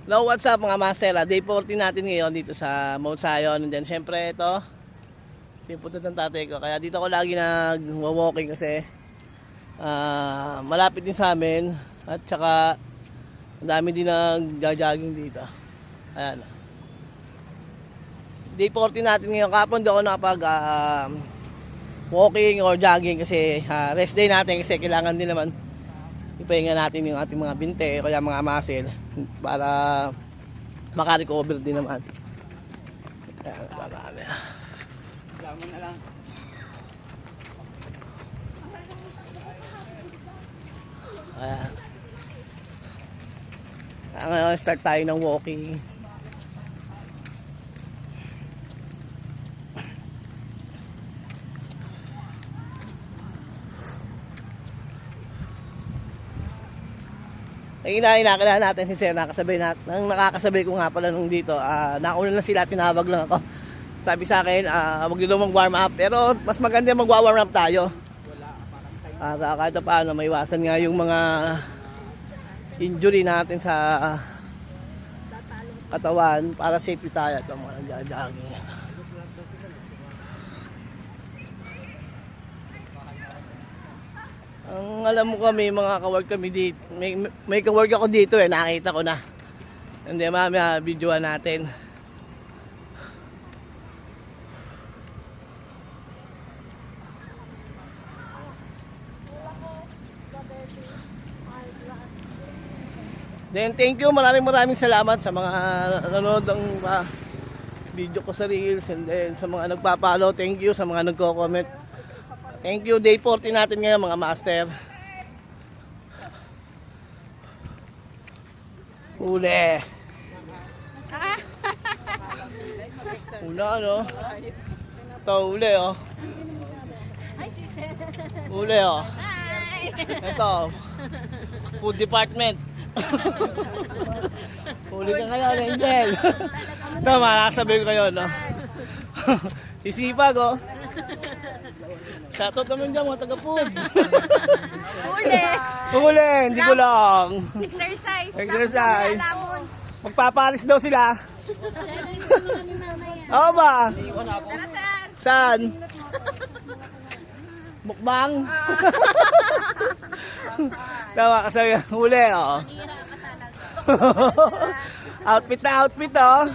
Hello, what's up mga master? Day 14 natin ngayon dito sa Mount Zion. And then syempre ito, yung punta ng tatay ko. Kaya dito ako lagi nag-walking kasi malapit din sa amin. At saka ang dami din nag-jogging dito. Ayan. Day 14 natin ngayon. Kapon doon ako nakapag walking or jogging kasi rest day natin kasi kailangan din naman ipahinga natin yung ating mga binte o kaya mga muscle para makarecover din naman. Ayan, marami. Lamon na lang. Ayan. Ngayon start tayo ng walking. Inakilala natin si Sir, nakakasabay nakakasabay ko nga pala nung dito. Nauna na sila, tinawag lang ako. Sabi sa akin, wag nyo daw mag-warm up. Pero mas maganda mag-warm up tayo. Kahit paano, maiwasan nga yung mga injury natin sa katawan para safety tayo. Ito mga nagja-jogging. Ang alam mo kami, mga kawork kami dito. May kawork ako dito nakita ko na. Hindi, mamaya videoan natin. Then thank you, maraming salamat sa mga nanonood ng video ko sa Reels, and then sa mga nagpapalo, thank you sa mga nagko-comment. Thank you, day 14 natin ngayon mga master. Huli. Una ano? Ito huli oh. Huli oh. Ito. Food department. Huli ka ngayon, Angel. Tama, nakasabi ko kayo no. Isipag oh. Shoutout naman dyan mga taga-foods. Huli. Huli, hindi ko lang. Exercise. Magpapalis daw sila. Oo ba? Tara, sir. Saan? Mukbang? Tama kasi huli oh. Outfit na outfit oh.